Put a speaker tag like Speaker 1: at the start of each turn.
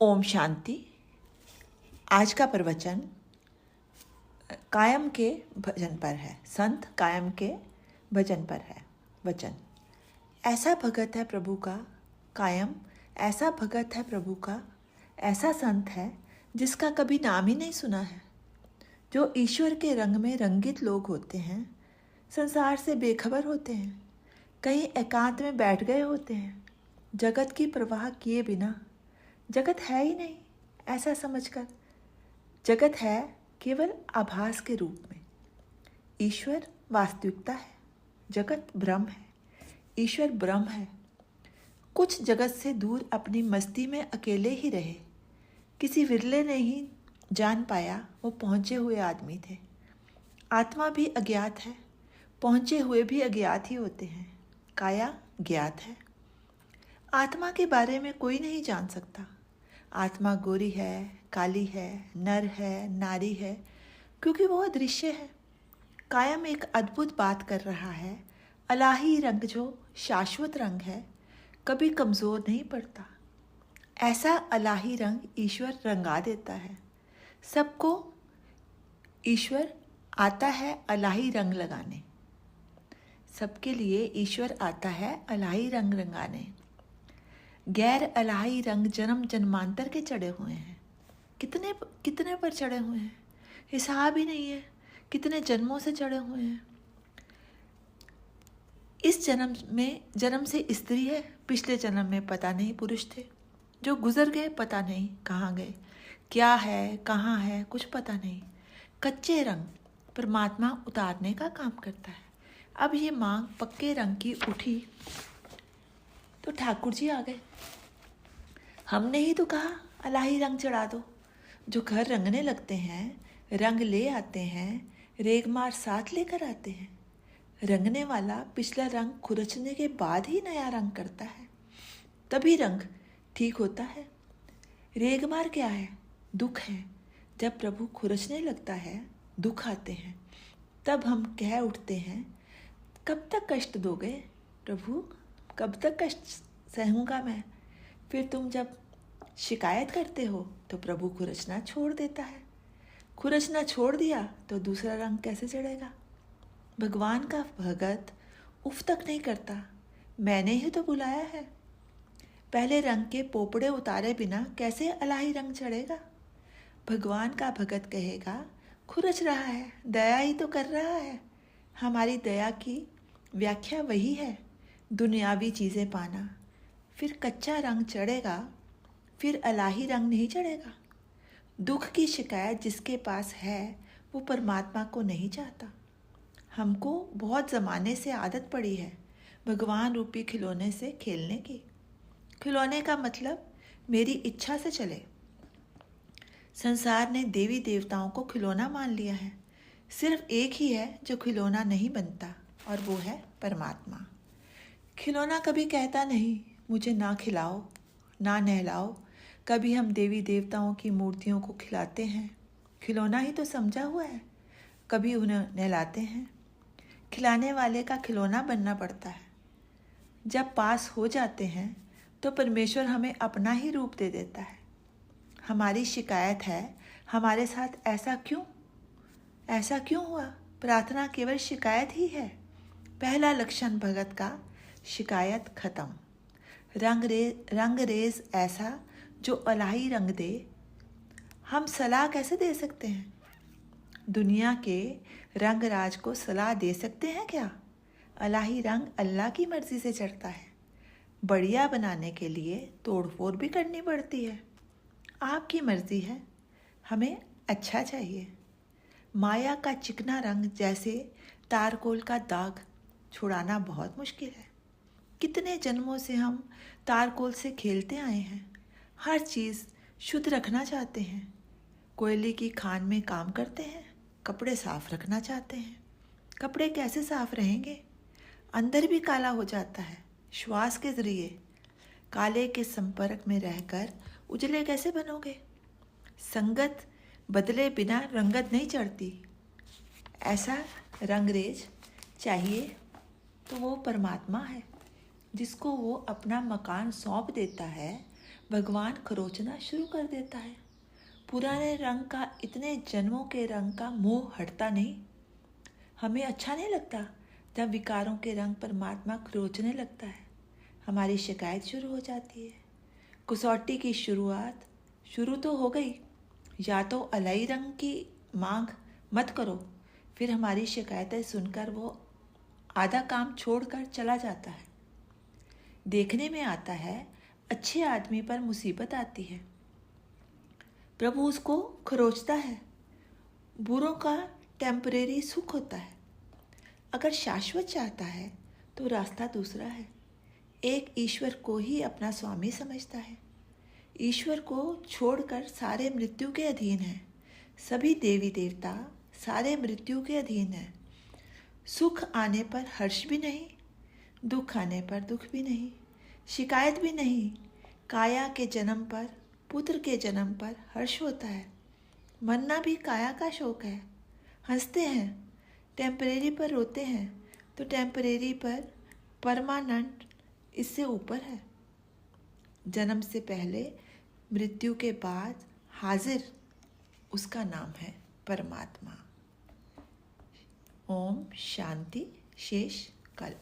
Speaker 1: ओम शांति। आज का प्रवचन कायम के भजन पर है। संत कायम के भजन पर है वचन। ऐसा भगत है प्रभु का कायम, ऐसा भगत है प्रभु का, ऐसा संत है जिसका कभी नाम ही नहीं सुना है। जो ईश्वर के रंग में रंगित लोग होते हैं, संसार से बेखबर होते हैं, कहीं एकांत में बैठ गए होते हैं, जगत की परवाह किए बिना। जगत है ही नहीं ऐसा समझकर, जगत है केवल आभास के रूप में। ईश्वर वास्तविकता है, जगत भ्रम है, ईश्वर ब्रह्म है। कुछ जगत से दूर अपनी मस्ती में अकेले ही रहे। किसी विरले ने ही जान पाया वो पहुँचे हुए आदमी थे। आत्मा भी अज्ञात है, पहुँचे हुए भी अज्ञात ही होते हैं। काया ज्ञात है। आत्मा के बारे में कोई नहीं जान सकता। आत्मा गोरी है, काली है, नर है, नारी है, क्योंकि वो अदृश्य है। कायम एक अद्भुत बात कर रहा है। अलाही रंग जो शाश्वत रंग है, कभी कमज़ोर नहीं पड़ता। ऐसा अलाही रंग ईश्वर रंगा देता है। सबको ईश्वर आता है अलाही रंग लगाने। सबके लिए ईश्वर आता है अलाही रंग रंगाने। गैर अलाही रंग जन्म जन्मांतर के चढ़े हुए हैं। कितने कितने पर चढ़े हुए हैं, हिसाब ही नहीं है। कितने जन्मों से चढ़े हुए हैं। इस जन्म से स्त्री है, पिछले जन्म में पता नहीं पुरुष थे। जो गुजर गए पता नहीं कहाँ गए, क्या है कहाँ है कुछ पता नहीं। कच्चे रंग परमात्मा उतारने का काम करता है। अब ये मांग पक्के रंग की उठी तो ठाकुर जी आ गए। हमने ही तो कहा अलाही रंग चढ़ा दो। जो घर रंगने लगते हैं, रंग ले आते हैं, रेगमार साथ लेकर आते हैं। रंगने वाला पिछला रंग खुरचने के बाद ही नया रंग करता है, तभी रंग ठीक होता है। रेगमार क्या है? दुख है। जब प्रभु खुरचने लगता है, दुख आते हैं, तब हम कह उठते हैं, कब तक कष्ट दोगे प्रभु, कब तक कष्ट सहूँगा मैं। फिर तुम जब शिकायत करते हो तो प्रभु खुरचना छोड़ देता है। खुरचना छोड़ दिया तो दूसरा रंग कैसे चढ़ेगा। भगवान का भगत उफ तक नहीं करता, मैंने ही तो बुलाया है। पहले रंग के पोपड़े उतारे बिना कैसे अलाही रंग चढ़ेगा। भगवान का भगत कहेगा, खुरच रहा है, दया ही तो कर रहा है। हमारी दया की व्याख्या वही है, दुनियावी चीज़ें पाना। फिर कच्चा रंग चढ़ेगा, फिर अलाही रंग नहीं चढ़ेगा। दुख की शिकायत जिसके पास है वो परमात्मा को नहीं चाहता। हमको बहुत ज़माने से आदत पड़ी है भगवान रूपी खिलौने से खेलने की। खिलौने का मतलब मेरी इच्छा से चले। संसार ने देवी देवताओं को खिलौना मान लिया है। सिर्फ एक ही है जो खिलौना नहीं बनता, और वो है परमात्मा। खिलौना कभी कहता नहीं मुझे ना खिलाओ ना नहलाओ। कभी हम देवी देवताओं की मूर्तियों को खिलाते हैं, खिलौना ही तो समझा हुआ है। कभी उन्हें नहलाते हैं। खिलाने वाले का खिलौना बनना पड़ता है। जब पास हो जाते हैं तो परमेश्वर हमें अपना ही रूप दे देता है। हमारी शिकायत है हमारे साथ ऐसा क्यों हुआ। प्रार्थना केवल शिकायत ही है। पहला लक्षण भगत का शिकायत खत्म। रंग रेज ऐसा जो अलाही रंग दे। हम सलाह कैसे दे सकते हैं? दुनिया के रंग राज को सलाह दे सकते हैं क्या? अलाही रंग अल्लाह की मर्जी से चढ़ता है। बढ़िया बनाने के लिए तोड़फोड़ भी करनी पड़ती है। आपकी मर्जी है, हमें अच्छा चाहिए। माया का चिकना रंग जैसे तारकोल का दाग छुड़ाना बहुत मुश्किल है। कितने जन्मों से हम तारकोल से खेलते आए हैं। हर चीज़ शुद्ध रखना चाहते हैं। कोयले की खान में काम करते हैं, कपड़े साफ रखना चाहते हैं। कपड़े कैसे साफ रहेंगे? अंदर भी काला हो जाता है। श्वास के जरिए काले के संपर्क में रहकर उजले कैसे बनोगे? संगत बदले बिना रंगत नहीं चढ़ती। ऐसा रंगरेज चाहिए तो वो परमात्मा है, जिसको वो अपना मकान सौंप देता है। भगवान खरोचना शुरू कर देता है। पुराने रंग का, इतने जन्मों के रंग का मोह हटता नहीं। हमें अच्छा नहीं लगता जब विकारों के रंग परमात्मा खरोचने लगता है। हमारी शिकायत शुरू हो जाती है। कसौटी की शुरुआत शुरू तो हो गई। या तो अलई रंग की मांग मत करो, फिर हमारी शिकायतें सुनकर वो आधा काम छोड़कर चला जाता है। देखने में आता है अच्छे आदमी पर मुसीबत आती है, प्रभु उसको खरोचता है। बुरों का टेम्परेरी सुख होता है। अगर शाश्वत चाहता है तो रास्ता दूसरा है। एक ईश्वर को ही अपना स्वामी समझता है। ईश्वर को छोड़कर सारे मृत्यु के अधीन हैं। सभी देवी देवता सारे मृत्यु के अधीन हैं। सुख आने पर हर्ष भी नहीं, दुख आने पर दुख भी नहीं, शिकायत भी नहीं। काया के जन्म पर, पुत्र के जन्म पर हर्ष होता है। मरना भी काया का शोक है। हंसते हैं, टेम्परेरी पर रोते हैं, तो टेम्परेरी पर परमानेंट इससे ऊपर है। जन्म से पहले, मृत्यु के बाद हाजिर, उसका नाम है परमात्मा। ओम शांति। शेष कल।